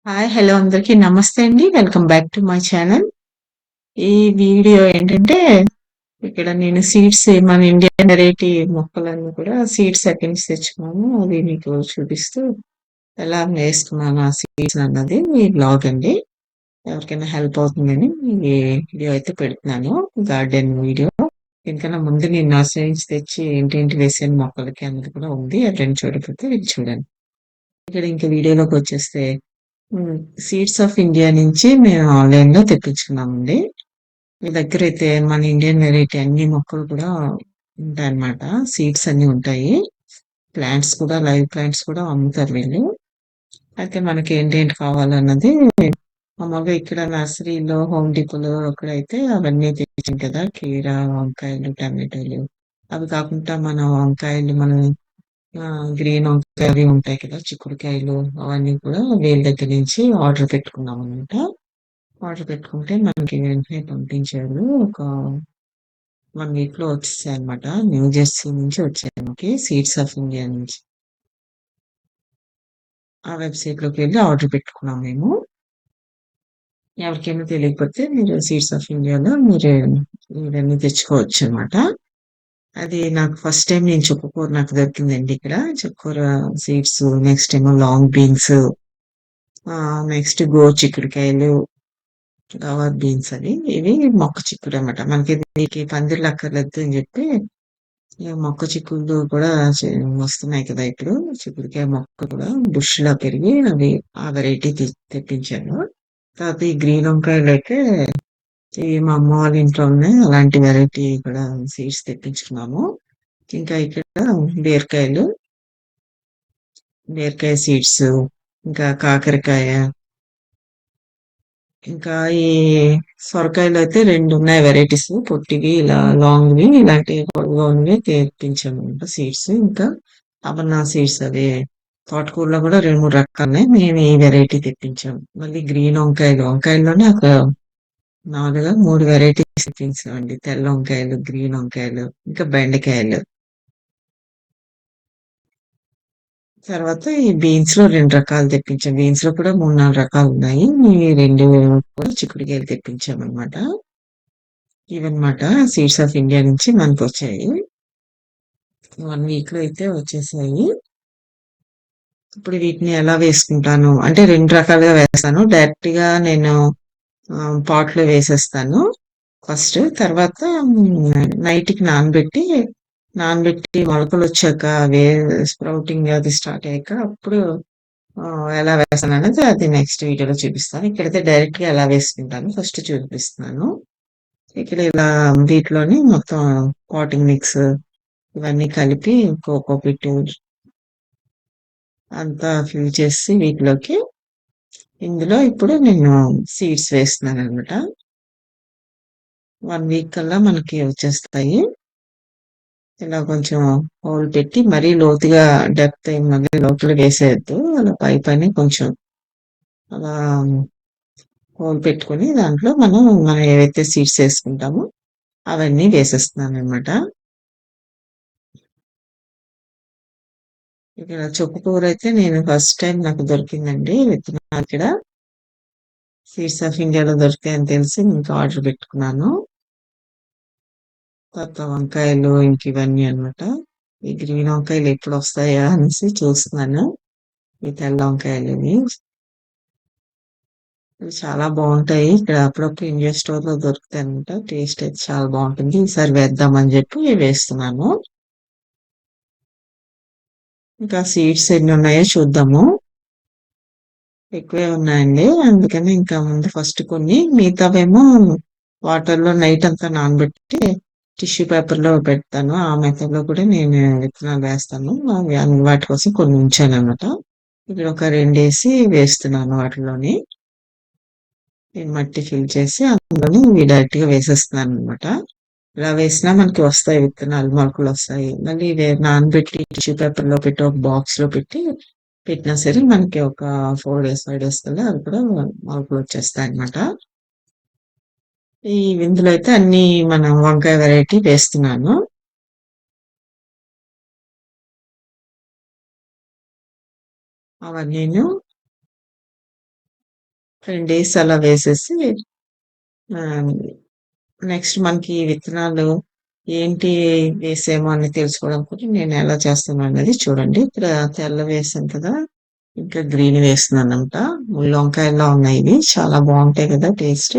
Hi! Hello అందరికీ నమస్తే అండి. Welcome back to my channel. ఈ వీడియో ఏంటంటే, ఇక్కడ నేను సీడ్స్ మన ఇండియన్ వెరైటీ మొక్కలన్నీ కూడా సీడ్స్ ఎక్కడి నుంచి తెచ్చుకున్నాము అది మీకు చూపిస్తూ ఎలా వేసుకున్నాను ఆ సీడ్స్ అన్నది ఈ బ్లాగ్ అండి. ఎవరికైనా హెల్ప్ అవుతుందని ఈ వీడియో అయితే పెడుతున్నాను. Garden video. దీనికన్నా ముందు నేను నర్సరీ నుంచి తెచ్చి ఏంటేంటి వేసాను మొక్కలకి అన్నది కూడా ఉంది. ఎవరైనా చూడకపోతే ఇది చూడండి. ఇక్కడ ఇంక వీడియోలోకి వచ్చేస్తే హ్మ్. సీడ్స్ ఆఫ్ ఇండియా నుంచి మేము ఆన్‌లైన్‌లో తెప్పించుకున్నామండి. మీ దగ్గరైతే మన ఇండియన్ వెరైటీ అన్ని మొక్కలు కూడా ఉంటాయన్నమాట. సీడ్స్ అన్నీ ఉంటాయి. ప్లాంట్స్ కూడా లైవ్ ప్లాంట్స్ కూడా అమ్ముతారు వీళ్ళు. అయితే మనకేంటేంటి కావాలన్నది మామూలుగా ఇక్కడ నర్సరీలో, హోమ్ డిపోలో అక్కడైతే అవన్నీ తెచ్చాం కదా! కీర, వంకాయలు, టమాటోలు అవి కాకుండా మన వంకాయలు మనం గ్రీన్ వంకాయ అవి ఉంటాయి కదా! చిక్కుడుకాయలు అవన్నీ కూడా వీళ్ళ దగ్గర నుంచి ఆర్డర్ పెట్టుకున్నామనమాట. ఆర్డర్ పెట్టుకుంటే మనకి వెంటనే పంపించారు. ఒక 1 వీక్‌లో వచ్చేసాయన్నమాట. న్యూ జెర్సీ నుంచి వచ్చాయి మనకి సీడ్స్ ఆఫ్ ఇండియా నుంచి. ఆ వెబ్‌సైట్‌లోకి వెళ్లి ఆర్డర్ పెట్టుకున్నాం మేము. ఎవరికైనా తెలియకపోతే మీరు సీడ్స్ ఆఫ్ ఇండియాలో మీరు ఇవన్నీ తెచ్చుకోవచ్చనమాట. అది నాకు ఫస్ట్ టైమ్ నేను చుక్కకూర నాకు దొరికిందండి ఇక్కడ. చుక్కకూర సీడ్స్ నెక్స్ట్ ఏమో లాంగ్ బీన్స్ నెక్స్ట్ గోరుచిక్కుడుకాయలు, గవార్ బీన్స్ అని ఇవి మొక్క చిక్కుడనమాట. మనకి దీనికి పందిర్లు అక్కర్లేదు అని చెప్పి మొక్క చిక్కుళ్ళు కూడా వస్తున్నాయి కదా ఇప్పుడు. చిక్కుడుకాయ మొక్క కూడా బుష్‌లా పెరిగి అవి ఆ వెరైటీ తెప్పించాను. తర్వాత ఈ గ్రీన్ వంకాయలైతే ఇవి మా అమ్మ వాళ్ళ ఇంట్లో ఉన్నాయి. అలాంటి వెరైటీ కూడా సీడ్స్ తెప్పించుకున్నాము. ఇంకా ఇక్కడ బీరకాయలు, బీరకాయ సీడ్స్, ఇంకా కాకరకాయ, ఇంకా ఈ సొరకాయలయితే 2 ఉన్నాయి వెరైటీస్. పొట్టివి ఇలా లాంగ్‌వి ఇలాంటివి పొడవుగా ఉన్నవి తెప్పించామన్నమాట సీడ్స్. ఇంకా అపర్ణ సీడ్స్ అవి తోటకూరలో కూడా 2, 3 రకాలున్నాయి. మేము ఈ వెరైటీ తెప్పించాం. మళ్ళీ గ్రీన్ వంకాయలు, వంకాయల్లోనే ఒక 4, 3 వెరైటీస్ తెప్పించామండి. తెల్ల వంకాయలు, గ్రీన్ వంకాయలు, ఇంకా బెండకాయలు. తర్వాత ఈ బీన్స్‌లో 2 రకాలు తెప్పించాం. బీన్స్‌లో కూడా 3, 4 రకాలున్నాయి. ఈ 2 కూడా చిక్కుడుకాయలు తెప్పించామన్నమాట. ఇవన్నమాట సీడ్స్ ఆఫ్ ఇండియా నుంచి మనకొచ్చాయి. 1 వీక్‌లో అయితే వచ్చేసాయి. ఇప్పుడు వీటిని ఎలా వేసుకుంటాను అంటే 2 రకాలుగా వేస్తాను. డైరెక్ట్‌గా నేను పాట్‌లో వేసేస్తాను ఫస్ట్. తర్వాత నైట్‌కి నానబెట్టి మొలకలొచ్చాక స్ప్రౌటింగ్ అది స్టార్ట్ అయ్యాక అప్పుడు ఎలా వేస్తాననేది అది నెక్స్ట్ వీడియోలో చూపిస్తాను. ఇక్కడైతే డైరెక్ట్‌గా ఎలా వేసుకుంటానో ఫస్ట్ చూపిస్తున్నాను. ఇక్కడ ఇలా వీటిలోని మొత్తం పాటింగ్ మిక్స్ ఇవన్నీ కలిపి కోకోపీట్ అంతా ఫిల్ చేసి వీటిలోకి ఇందులో ఇప్పుడు నేను సీడ్స్ వేస్తున్నాననమాట. 1 వీక్ కల్లా మనకి వచ్చేస్తాయి. ఇలా కొంచెం హోల్ పెట్టి మరీ లోతుగా డెప్త్ ఏం మరీ లోతులో వేసేయొద్దు. అలా పైపైనే కొంచెం అలా హోల్ పెట్టుకొని దాంట్లో మనం ఏవైతే సీడ్స్ ఏసుకుంటామో అవన్నీ వేసేస్తున్నాననమాట. ఇక్కడ చుక్కకూరైతే నేను ఫస్ట్ టైమ్ నాకు దొరికిందండి విత్తనాలు ఇక్కడ. సీడ్స్ ఆఫ్ ఇండియాలో దొరుకుతాయని తెలిసి ఇంకా ఆర్డర్ పెట్టుకున్నాను. తర్వాత వంకాయలు ఇంక ఇవన్నీ అన్నమాట. ఈ గ్రీన్ వంకాయలు ఎప్పుడొస్తాయా అనేసి చూస్తున్నాను. ఈ తెల్ల వంకాయలివి. ఇవి చాలా బావుంటాయి. ఇక్కడ అప్పుడప్పుడు ఇండియా స్టోర్‌లో దొరుకుతాయన్నమాట. టేస్ట్ అయితే చాలా బావుంటుంది. ఈసారి వేద్దామని చెప్పి వేస్తున్నాను. ఇంకా సీడ్స్ ఎన్నున్నాయో చూద్దాము. ఎక్కువే ఉన్నాయండి. అందుకని ఇంకా ముందు ఫస్ట్ కొన్ని మిగతావేమో వాటర్‌లో నైట్ అంతా నానబెట్టి టిష్యూ పేపర్‌లో పెడతాను. ఆ మెథడ్‌లో కూడా నేను విత్తనాలు వేస్తాను. వాటి కోసం కొన్ని ఉంచానన్నమాట. ఇక్కడ ఒక 2 వేస్తున్నాను వాటిలోని. ఈ మట్టి ఫిల్ చేసి అందులోని ఇవి డైరెక్ట్‌గా వేసేస్తున్నానన్నమాట. ఇలా వేసినా మనకి వస్తాయి విత్తనాలు, మొలకలొస్తాయి. మళ్ళీ నానబెట్టి టిష్యూ పేపర్‌లో పెట్టి ఒక బాక్స్‌లో పెట్టినా సరే మనకి ఒక 4 డేస్, 5 డేస్ కల్లా అవి కూడా మొలకలొచ్చేస్తాయన్నమాట. ఇందులో అయితే అన్నీ మనం వంకాయ వెరైటీ వేస్తున్నాను. అవన్నీను 10 డేస్ అలా వేసేసి నెక్స్ట్ మనకి విత్తనాలు ఏంటి వేసామో అని తెలుసుకోవడం కూడా నేను ఎలా చేస్తాను అనేది చూడండి. ఇక్కడ తెల్ల వేసాను కదా! ఇంకా గ్రీన్ వేస్తున్నానంట. ముళ్ళ వంకాయల్లా ఉన్నాయి ఇవి. చాలా బావుంటాయి కదా టేస్ట్.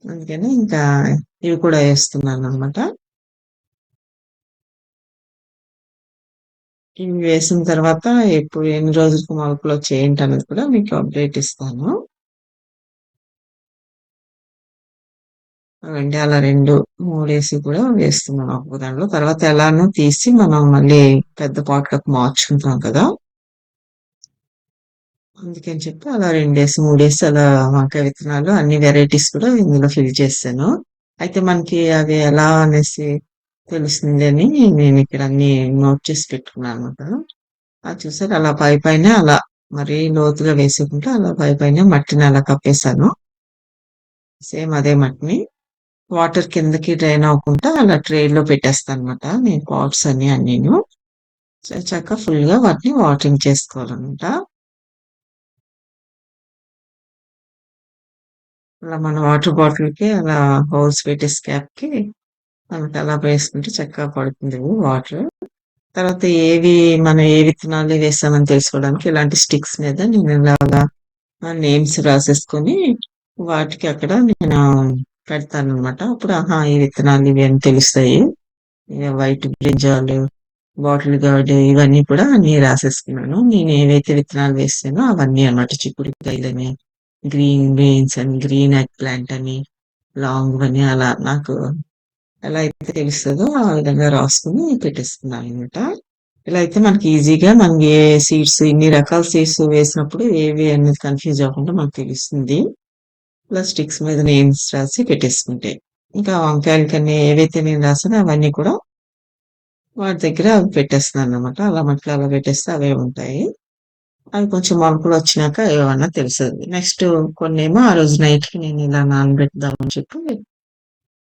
అందుకని ఇంకా ఇవి కూడా వేస్తున్నాననమాట. ఇవి వేసిన తర్వాత ఎప్పుడు ఎన్ని రోజులకు మొలకలొచ్చాయి ఏంటనేది కూడా మీకు అప్డేట్ ఇస్తాను. అవండి అలా 2, 3 కూడా వేస్తున్నాను ఒక్కొక్క దాంట్లో. తర్వాత ఎలానో తీసి మనం మళ్ళీ పెద్ద పాట్‌లోకి మార్చుకుంటాం కదా! అందుకని చెప్పి అలా 2 3 అలా వంకాయ విత్తనాలు అన్ని వెరైటీస్ కూడా ఇందులో ఫిల్ చేశాను. అయితే మనకి అవి ఎలా అనేసి తెలుస్తుంది అని నేనిక్కడ అన్నీ నోట్ చేసి పెట్టుకున్నాననమాట. అది చూసారా అలా పైపైనే అలా మరీ లోతుగా వేసేయకుండా అలా పైపైనే మట్టిని అలా కప్పేసాను. సేమ్ అదే మట్టిని వాటర్ కిందకి డ్రైన్ అవ్వకుండా అలా ట్రేలో పెట్టేస్తానన్నమాట. నేను పాట్స్ అన్నీను. చక్కగా ఫుల్‌గా వాటిని వాటరింగ్ చేసుకోవాలన్నమాట. అలా మన వాటర్ బాటిల్‌కి అలా హోల్స్ పెట్టేసి క్యాప్‌కి మనకి అలా వేసుకుంటే చక్కగా పడుతుంది వాటర్. తర్వాత మనం ఏ విత్తనాలు వేసామని తెలుసుకోవడానికి ఇలాంటి స్టిక్స్ మీద నేను ఇలాగా నేమ్స్ రాసేసుకొని వాటికి అక్కడ నేను పెడతానన్నమాట. అప్పుడు ఆహా! ఈ విత్తనాలు ఇవి అని తెలుస్తాయి. వైట్ బ్రింజాలు, బాటిల్ గార్డ్ ఇవన్నీ కూడా అన్నీ రాసేసుకున్నాను. నేను ఏవైతే విత్తనాలు వేసానో అవన్నీ అన్నమాట. చిక్కుడుకాయలని, గ్రీన్ బీన్స్ అని, గ్రీన్ ఎగ్ ప్లాంట్ అని, లాంగ్‌వని అలా నాకు ఎలా అయితే తెలుస్తదో ఆ విధంగా రాసుకొని పెట్టేసుకున్నానన్నమాట. ఇలా అయితే మనకి ఈజీగా మనం ఏ సీడ్స్ ఇన్ని రకాల సీడ్స్ వేసినప్పుడు ఏవి అనేది కన్‌ఫ్యూజ్ అవ్వకుండా మనకు తెలుస్తుంది. ఇలా స్టిక్స్ మీద నేమ్స్ రాసి పెట్టేసుకుంటే. ఇంకా వంకాయలకన్నీ ఏవైతే నేను రాసానో అవన్నీ కూడా వాటి దగ్గర పెట్టేస్తున్నానన్నమాట. అలా మట్టిలో అలా పెట్టేస్తే అవే ఉంటాయి. అవి కొంచెం మొలకలొచ్చినాక ఏమన్నా తెలుస్తది. నెక్స్ట్ కొన్నేమో ఆ రోజు నైట్‌కి నేను ఇలా నానబెడదామని చెప్పి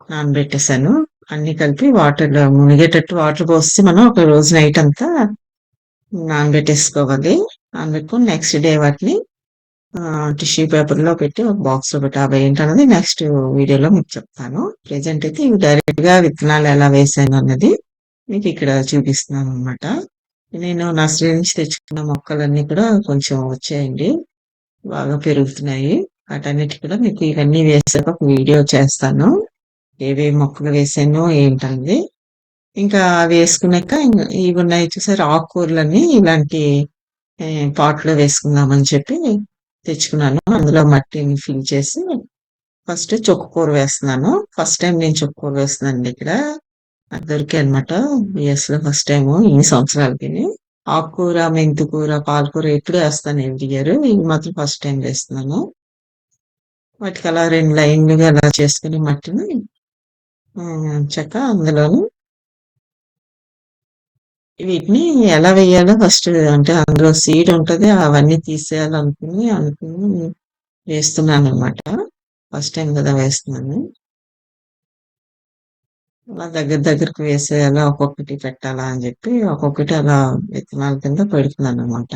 నానబెట్టేసాను. అన్నీ కలిపి వాటర్‌లో మునిగేటట్టు వాటర్ పోసి మనం ఒక రోజు నైట్ అంతా నానబెట్టేసుకోవాలి. నానబెట్టుకొని నెక్స్ట్ డే వాటిని టిష్యూ పేపర్‌లో పెట్టి ఒక బాక్స్‌లో పెట్టి అవేంటన్నది నెక్స్ట్ వీడియోలో మీకు చెప్తాను. ప్రెజెంట్ అయితే ఇవి డైరెక్ట్‌గా విత్తనాలు ఎలా వేసానన్నది మీకిక్కడ చూపిస్తున్నాననమాట. నేను నర్సరీ నుంచి తెచ్చుకున్న మొక్కలన్నీ కూడా కొంచెం వచ్చాయండి. బాగా పెరుగుతున్నాయి. వాటన్నిటికి కూడా మీకు ఇవన్నీ వేసాక ఒక వీడియో చేస్తాను. ఏవేవి మొక్కలు వేసానో ఏంటన్నది. ఇంకా వేసుకున్నాక ఇవున్నాయి చూసారా ఆకుకూరలన్నీ ఇలాంటి పాట్‌లో వేసుకుందామని చెప్పి తెచ్చుకున్నాను. అందులో మట్టిని ఫిల్ చేసి ఫస్ట్ చుక్కకూర వేస్తున్నాను. ఫస్ట్ టైమ్ నేను చుక్కకూర వేస్తున్నానండి ఇక్కడ. నాకు దొరికాయన్నమాట. యూఎస్‌లో ఫస్ట్ టైము ఇన్ని సంవత్సరాలకిని. ఆకుకూర, మెంతికూర, పాలకూర ఎప్పుడూ ఏస్తాను ఎవ్రీ ఇయర్. ఇవి మాత్రం ఫస్ట్ టైమ్ వేస్తున్నాను. వాటికి అలా 2 లైన్‌లుగా అలా చేసుకొని మట్టిని చక్కగా అందులోని వీటిని ఎలా వేయాలో ఫస్ట్ అంటే అందులో సీడ్ ఉంటది. అవన్నీ తీసేయాలనుకుని వేస్తున్నాననమాట. ఫస్ట్ టైమ్ కదా వేస్తున్నాను. అలా దగ్గరికి వేసేయాలా, ఒక్కొక్కటి పెట్టాలా అని జెప్పి ఒక్కొక్కటి అలా విత్తనాల కింద పెడుతున్నాననమాట.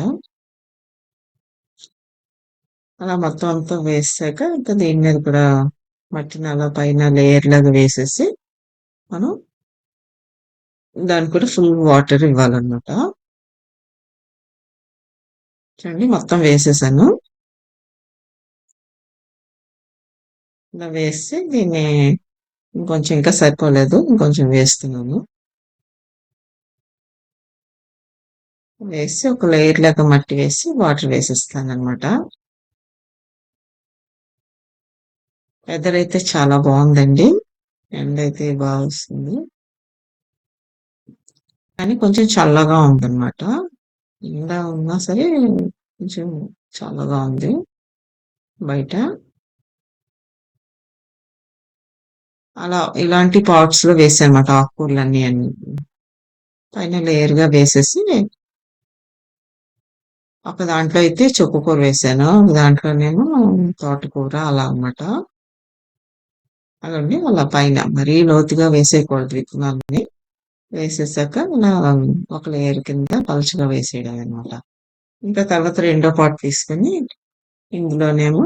అలా మొత్తం అంతా వేసాక ఇంకా దీని మీద కూడా మట్టిని అలా పైన లేయర్ లాగా వేసేసి మనం దానికి కూడా ఫుల్ వాటర్ ఇవ్వాలన్నమాట. చూడండి మొత్తం వేసేసాను. ఇలా వేసి దీన్ని ఇంకొంచెం ఇంకా సరిపోలేదు. ఇంకొంచెం వేస్తున్నాను. వేసి ఒక లేయర్ లాగా మట్టి వేసి వాటర్ వేసేస్తాననమాట. వెదర్ అయితే చాలా బావుందండి. ఎండైతే బా వస్తుంది. కానీ కొంచెం చల్లగా ఉందన్నమాట. ఎండ ఉన్నా సరే కొంచెం చల్లగా ఉంది బయట. అలా ఇలాంటి పాట్స్‌లో వేసానన్నమాట ఆకుకూరలన్నీ పైన లేయర్‌గా వేసేసి ఒక దాంట్లో అయితే చుక్కకూర వేసాను. ఒక దాంట్లోనేమో తోటకూర అలా అన్నమాట. అలాండి అలా పైన మరీ లోతుగా వేసేయకూడదు విత్తనాలని. వేసేసాక ఇలా ఒక లేయర్ కింద పలుచగా వేసేయడమే అన్నమాట. ఇంకా తర్వాత రెండో పాట్ తీసుకొని ఇందులోనేమో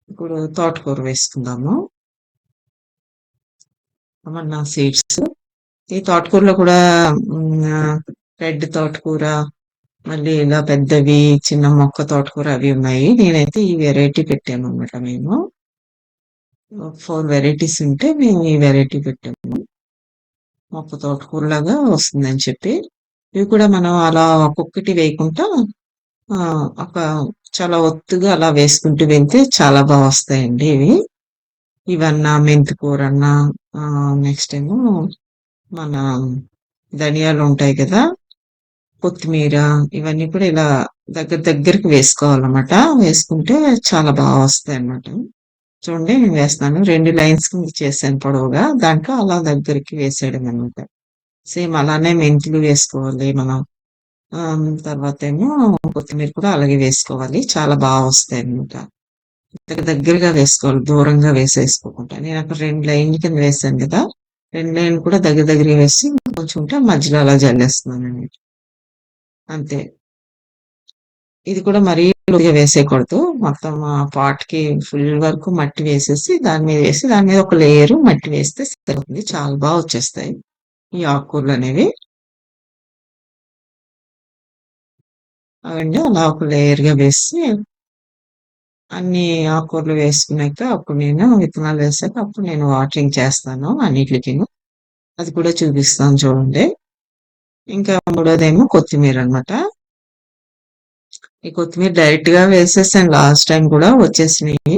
ఇప్పుడు తోటకూర వేసుకుందాము. ఏమన్నా సీడ్స్. ఈ తోటకూరలో కూడా రెడ్ తోటకూర, మళ్ళీ ఇలా పెద్దవి, చిన్న మొక్క తోటకూర అవి ఉన్నాయి. నేనైతే ఈ వెరైటీ పెట్టాను అనమాట. మేము 4 వెరైటీస్ ఉంటే మేము ఈ వెరైటీ పెట్టాము. మొక్క తోటకూరలాగా వస్తుందని చెప్పి. ఇవి కూడా మనం అలా ఒక్కొక్కటి వేయకుండా ఒక చాలా ఒత్తుగా అలా వేసుకుంటూ వెళ్తే చాలా బాగా వస్తాయండి ఇవి. ఇవన్నా మెంతి కూరన్నా, నెక్స్ట్ ఏమో మన ధనియాలు ఉంటాయి కదా, కొత్తిమీర, ఇవన్నీ కూడా ఇలా దగ్గరికి వేసుకోవాలన్నమాట. వేసుకుంటే చాలా బాగా వస్తాయి అన్నమాట. చూడండి నేను వేస్తున్నాను. 2 లైన్స్ కింద చేశాను పొడవుగా. దాంట్లో అలా దగ్గరికి వేసేయడం అనమాట. సేమ్ అలానే మెంతులు వేసుకోవాలి మనం. తర్వాత ఏమో కొత్తిమీర కూడా అలాగే వేసుకోవాలి. చాలా బాగా వస్తాయి అన్నమాట. దగ్గరగా వేసుకోవాలి. దూరంగా వేసేసుకోకుండా. నేను అక్కడ 2 లైన్ల కింద వేసాను కదా! 2 లైన్లు కూడా దగ్గరగా వేసి కొంచెం ఉంటే మధ్యలో అలా జల్లేస్తున్నానండి. అంతే. ఇది కూడా మరీ లోతుగా వేసేయకూడదు. మొత్తం ఆ పాట్‌కి ఫుల్ వరకు మట్టి వేసేసి, దాని మీద వేసి, దాని మీద ఒక లేయరు మట్టి వేస్తే సరిపోతుంది. చాలా బా వచ్చేస్తాయి ఈ ఆకుకూరలనేవి. అవండి అలా ఒక లేయర్‌గా వేసి, అన్ని ఆకుకూరలు వేసుకున్నాక అప్పుడు నేను విత్తనాలు వేసాక అప్పుడు నేను వాటరింగ్ చేస్తాను అన్నిట్లికిను. అది కూడా చూపిస్తాను చూడండి. ఇంకా మూడోదేమో కొత్తిమీరనమాట. ఈ కొత్తిమీర డైరెక్ట్‌గా వేసేసాను లాస్ట్ టైమ్ కూడా వచ్చేసినియి.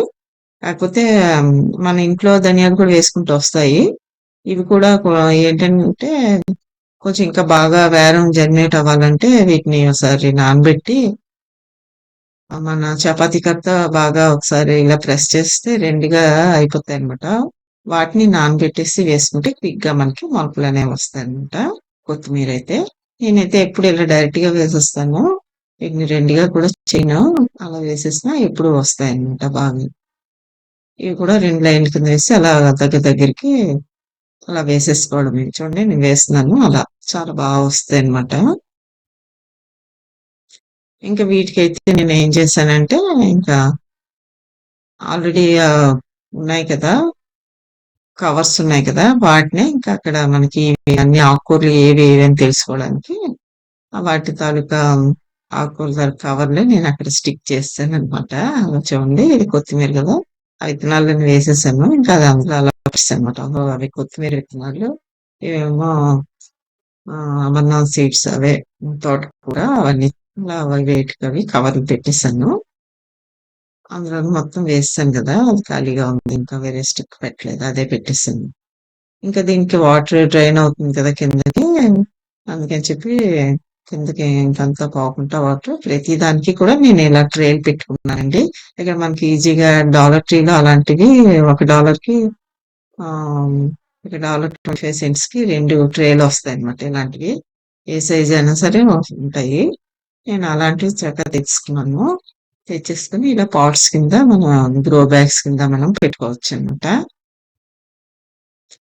కాకపోతే మన ఇంట్లో ధనియాలు కూడా వేసుకుంటే వస్తాయి. ఇవి కూడా ఏంటంటే కొంచెం ఇంకా బాగా వేరం జర్మినేట్ అవ్వాలంటే వీటిని ఒకసారి నానబెట్టి మన చపాతీ కత్త బాగా ఒకసారి ఇలా ప్రెస్ చేస్తే 2గా అయిపోతాయన్నమాట. వాటిని నానబెట్టేసి వేసుకుంటే క్విక్‌గా మనకి మొలకలనేవి వస్తాయన్నమాట. కొత్తిమీరైతే. నేనైతే ఎప్పుడు ఇలా డైరెక్ట్‌గా వేసేస్తాను. వీటిని 2గా కూడా చేయను. అలా వేసేసినా ఎప్పుడు వస్తాయన్నమాట బాగా. ఇవి కూడా 2 లైన్ల కింద వేసి అలా దగ్గరికి అలా వేసేసుకోవడమే. చూడండి నేను వేస్తున్నాను అలా. చాలా బాగా వస్తాయన్నమాట. ఇంకా వీటికైతే నేనేం చేశానంటే, ఇంకా ఆల్రెడీ ఉన్నాయి కదా! కవర్స్ ఉన్నాయి కదా! వాటినే ఇంకా అక్కడ మనకి అన్ని ఆకుకూరలు ఏవి అని తెలుసుకోవడానికి వాటి తాలూకా ఆకుకూరల తాలూకా కవర్‌లే నేనక్కడ స్టిక్ చేశాననమాట. చూడండి ఇది కొత్తిమీర కదా! ఆ విత్తనాలన్నీ వేసేసాను. ఇంకా అది అందులో అలా పెట్టేసాననమాట. అవి కొత్తిమీర విత్తనాలు, ఇవేమో అమర్నాథ్ సీడ్స్ అవే తోటకూర అవన్నీ అలా వేటికవి కవర్లు పెట్టేసాను. అందులో మొత్తం వేసేసాను కదా! అది ఖాళీగా ఉంది. ఇంకా వేరే స్టిక్ పెట్టలేదు. అదే పెట్టేసాను. ఇంకా దీనికి వాటర్ డ్రైన్ అవుతుంది కదా కిందకి. అందుకని చెప్పి కిందకి ఇంకంతా పోకుండా వాటర్ ప్రతి దానికి కూడా నేను ఇలా ట్రేలు పెట్టుకున్నానండి. ఇక్కడ మనకి ఈజీగా డాలర్ ట్రీలో అలాంటివి $1కి $1.25కి 2 ట్రేలు వస్తాయన్నమాట ఇలాంటివి. ఏ సైజ్ అయినా సరే ఉంటాయి. నేను అలాంటివి చక్కగా తెచ్చుకున్నాను. తెచ్చేసుకొని ఇలా పాట్స్ కింద మన గ్రో బ్యాగ్స్ కింద మనం పెట్టుకోవచ్చన్నమాట.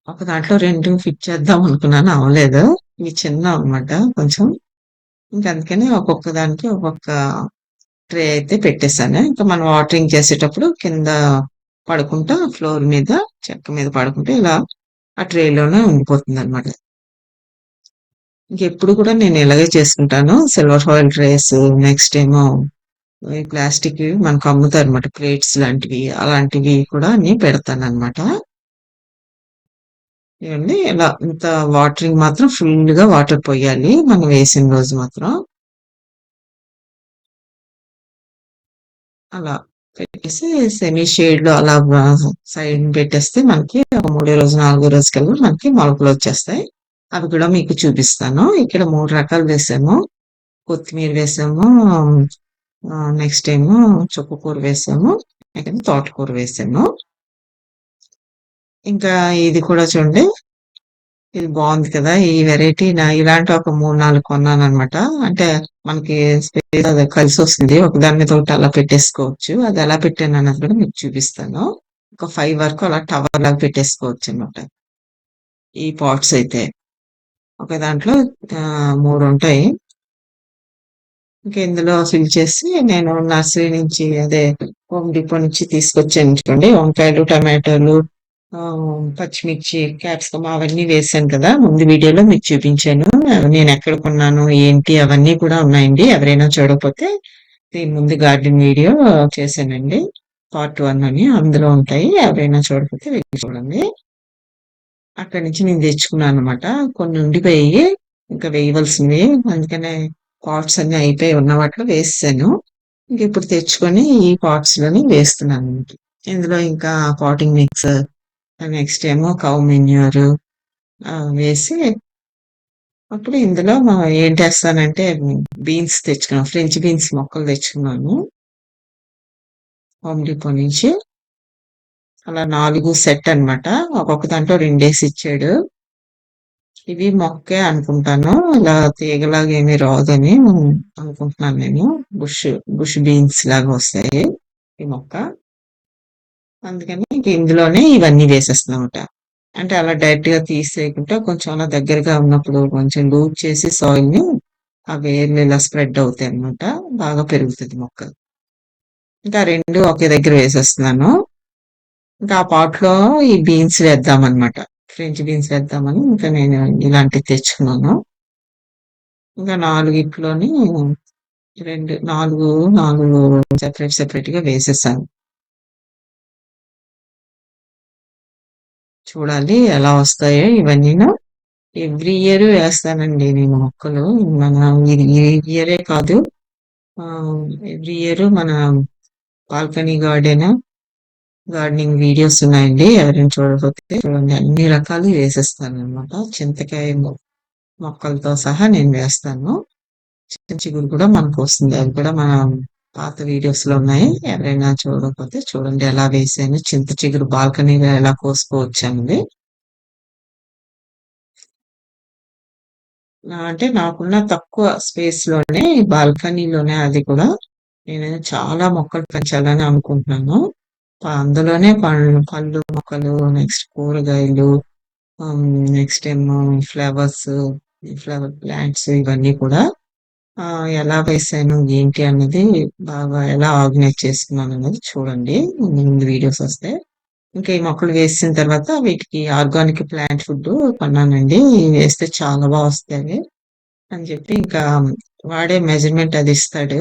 ఒక దాంట్లో 2 ఫిట్ చేద్దాం అనుకున్నాను. అవ్వలేదు. ఇవి చిన్నవన్నమాట కొంచెం. ఇంక అందుకని ఒక్కొక్క దానికి ఒక్కొక్క ట్రే అయితే పెట్టేసాను. ఇంకా మనం వాటరింగ్ చేసేటప్పుడు కింద పడుకుంటా ఫ్లోర్ మీద, చెక్క మీద పడుకుంటే ఇలా ఆ ట్రేలోనే ఉండిపోతుందన్నమాట. ఇంకెప్పుడు కూడా నేను ఇలాగే చేసుకుంటాను. సిల్వర్ ఫాయిల్ ట్రేస్, నెక్స్ట్ ఏమో ఈ ప్లాస్టిక్‌వి మనకు అమ్ముతారన్నమాట. ప్లేట్స్ లాంటివి, అలాంటివి కూడా అన్ని పెడతానన్నమాట. ఇవండి ఇలా ఇంత వాటరింగ్ మాత్రం ఫుల్‌గా వాటర్ పొయ్యాలి మనం వేసిన రోజు మాత్రం. అలా పెట్టేసి సెమీ షేడ్‌లో అలా సైడ్‌న పెట్టేస్తే మనకి ఒక మూడో రోజు, నాలుగో రోజుకల్లా మనకి మొలకలొచ్చేస్తాయి. అవి కూడా మీకు చూపిస్తాను. ఇక్కడ 3 రకాలు వేసాము. కొత్తిమీర వేసాము. నెక్స్ట్ ఏమో చుక్కకూర వేసాము. నెక్స్ట్ తోటకూర వేసాము. ఇంకా ఇది కూడా చూడండి. ఇది బావుంది కదా! ఈ వెరైటీ ఇలాంటి ఒక 3, 4 కొన్నాననమాట. అంటే మనకి స్పేస్ అది కలిసొస్తుంది. ఒకదాని మీద ఒకటి అలా పెట్టేసుకోవచ్చు. అది ఎలా పెట్టానన్నది కూడా మీకు చూపిస్తాను. ఒక 5 వరకు అలా టవర్ లాగా పెట్టేసుకోవచ్చనమాట. ఈ పాట్స్ అయితే. ఒక దాంట్లో 3 ఉంటాయి. ఇంక ఇందులో ఫిల్ చేసి నేను నర్సరీ నుంచి అదే హోమ్ డిపో నుంచి తీసుకొచ్చాను చూడండి. వంకాయలు, టమాటాలు, పచ్చిమిర్చి, క్యాప్సికమ్ అవన్నీ వేసాను కదా! ముందు వీడియోలో మీకు చూపించాను. నేను ఎక్కడ కొన్నాను, ఏంటి అవన్నీ కూడా ఉన్నాయండి. ఎవరైనా చూడకపోతే దీని ముందు గార్డెన్ వీడియో చేశానండి. పార్ట్ 1 అని అందులో ఉంటాయి. ఎవరైనా చూడకపోతే వెళ్ళి చూడండి. అక్కడి నుంచి నేను తెచ్చుకున్నాననమాట. కొన్ని ఉండిపోయాయి. ఇంకా వేయవలసినవి. అందుకనే పాట్స్ అన్నీ అయిపోయి ఉన్న వాటిలో వేసేసాను. ఇంకిప్పుడు తెచ్చుకొని ఈ పాట్స్‌లోని వేస్తున్నాను. ఇందులో ఇంకా పాటింగ్ మిక్స్, నెక్స్ట్ ఏమో కౌ మెన్యూర్ వేసి అప్పుడు ఇందులో ఏంటేస్తానంటే బీన్స్ తెచ్చుకున్నాను. ఫ్రెంచ్ బీన్స్ మొక్కలు తెచ్చుకున్నాను. హోమ్ డిపో నుంచి. అలా 4 సెట్ అనమాట. ఒక్కొక్క దాంట్లో 2 ఇచ్చాడు. ఇవి మొక్కే అనుకుంటాను. ఇలా తీగలాగా ఏమీ రాదని అనుకుంటున్నాను నేను. బుష్ బుష్ బీన్స్ లాగా వస్తాయి ఈ మొక్క. అందుకని ఇంక ఇందులోనే ఇవన్నీ వేసేస్తున్నామట. అంటే అలా డైరెక్ట్‌గా తీసేయకుండా కొంచెం అలా దగ్గరగా ఉన్నప్పుడు కొంచెం లూజ్ చేసి సాయిల్‌ని ఆ వేర్లు ఇలా స్ప్రెడ్ అవుతాయన్నమాట. బాగా పెరుగుతది మొక్క. ఇంకా 2 ఒకే దగ్గర వేసేస్తున్నాను. ఇంకా ఆ పాట్‌లో ఈ బీన్స్ వేద్దామనమాట. ఫ్రెంచ్ బీన్స్ వేద్దామని ఇంకా నేను ఇలాంటివి తెచ్చుకున్నాను. ఇంకా 4 4 సెపరేట్‌గా వేసేసాను. చూడాలి ఎలా వస్తాయో ఇవన్నీను. ఎవ్రీ ఇయర్ వేస్తానండి నేను మొక్కలు. మన ఇది ఈ ఇయరే కాదు. ఎవ్రీ ఇయర్ మన బాల్కనీ గార్డెనింగ్ వీడియోస్ ఉన్నాయండి. ఎవరైనా చూడకపోతే చూడండి. అన్ని రకాలు వేసేస్తాననమాట. చింతకాయ మొక్కలతో సహా నేను వేస్తాను. చింత చిగురు కూడా మనకొస్తుంది. అవి కూడా మన పాత వీడియోస్‌లో ఉన్నాయి. ఎవరైనా చూడకపోతే చూడండి ఎలా వేసాను. చింత చిగురు బాల్కనీలో ఎలా కోసుకోవచ్చనేది. అంటే నాకున్న తక్కువ స్పేస్‌లోనే బాల్కనీలోనే అది కూడా నేను చాలా మొక్కలు పెంచాలని అనుకుంటున్నాను. అందులోనే పళ్ళు మొక్కలు, నెక్స్ట్ కూరగాయలు, ఆహ్, నెక్స్ట్ ఏమో ఫ్లవర్స్, ఫ్లవర్ ప్లాంట్స్ ఇవన్నీ కూడా ఎలా వేసాను, ఏంటి అన్నది బాగా ఎలా ఆర్గనైజ్ చేసుకున్నానన్నది చూడండి. ముందు ముందు వీడియోస్ వస్తాయి. ఇంకా ఈ మొక్కలు వేసిన తర్వాత వీటికి ఆర్గానిక్ ప్లాంట్ ఫుడ్ కొన్నానండి. వేస్తే చాలా వస్తాయి అని చెప్పి ఇంకా వాడే మెజర్‌మెంట్ అది ఇస్తాడు.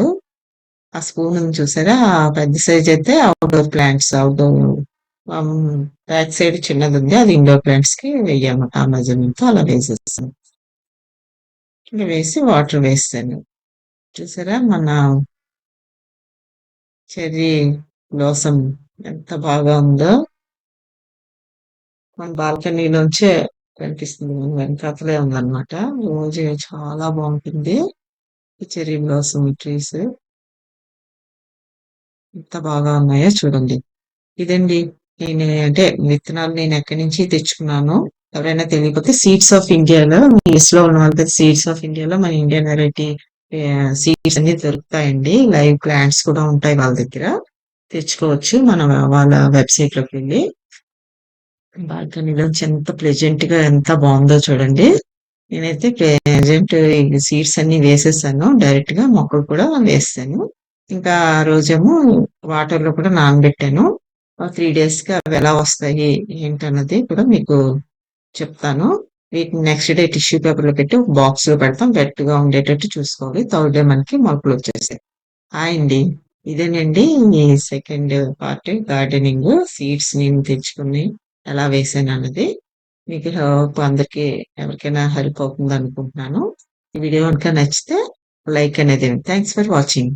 ఆ స్పూన్ ఉంది చూసారా? ఆ పెద్ద సైజ్ అయితే ఆహ్, బ్యాక్ సైడ్ చిన్నదుంది. అది ఇండోర్ ప్లాంట్స్‌కి వెయ్యన్నమాట. ఆ మెజర్‌మెంట్‌తో అలా వేసేసాను. ఇంక వేసి వాటర్ వేసేసాను. చూసారా మన చెర్రీ బ్లాసమ్ ఎంత బాగా ఉందో. మన బాల్కనీలోంచే కనిపిస్తుంది. మన వెనకాతలే ఉందన్నమాట. రోజు చాలా బావుంటుంది. ఈ చెర్రీ బ్లాసమ్ ట్రీస్ ఎంత బాగా ఉన్నాయో చూడండి. ఇదండి. అంటే విత్తనాలు నేనెక్కడి నుంచి తెచ్చుకున్నానో ఎవరైనా తెలియకపోతే సీడ్స్ ఆఫ్ ఇండియాలో మీ లిస్ట్‌లో ఉన్న వాళ్ళకి సీడ్స్ ఆఫ్ ఇండియాలో మన ఇండియన్ వెరైటీ సీడ్స్ అన్నీ దొరుకుతాయండి. లైవ్ ప్లాంట్స్ కూడా ఉంటాయి వాళ్ళ దగ్గర. తెచ్చుకోవచ్చు. వాళ్ళ వెబ్‌సైట్‌లోకి వెళ్లి. బాల్కనీలోంచి ఎంత ప్లెజెంట్‌గా ఎంత బావుందో చూడండి. నేనైతే ప్రెజెంట్ ఈ సీడ్స్ అన్నీ వేసేసాను. డైరెక్ట్‌గా మొక్కలు కూడా వేసేసాను. ఇంకా ఆ రోజేమో వాటర్‌లో కూడా నానబెట్టాను. 3 డేస్‌కి అవి ఎలా వస్తాయి ఏంటన్నది కూడా మీకు చెప్తాను. వీటిని నెక్స్ట్ డే టిష్యూ పేపర్‌లో పెట్టి ఒక బాక్స్‌లో పెడతాం. వెట్‌గా ఉండేటట్టు చూసుకోవాలి. థర్డ్ డే మనకి మొలకలొచ్చేసాయి. హాయ్ అండి. ఇదేనండి ఈ సెకండ్ పార్ట్ గార్డెనింగ్. సీడ్స్ నేను తెచ్చుకొని ఎలా వేసానన్నది. మీకు హోప్ అందరికి ఎవరికైనా హెల్ప్ అవుతుందనుకుంటున్నాను. ఈ వీడియో గనుక నచ్చితే లైక్ అనేది థాంక్స్ ఫర్ వాచింగ్.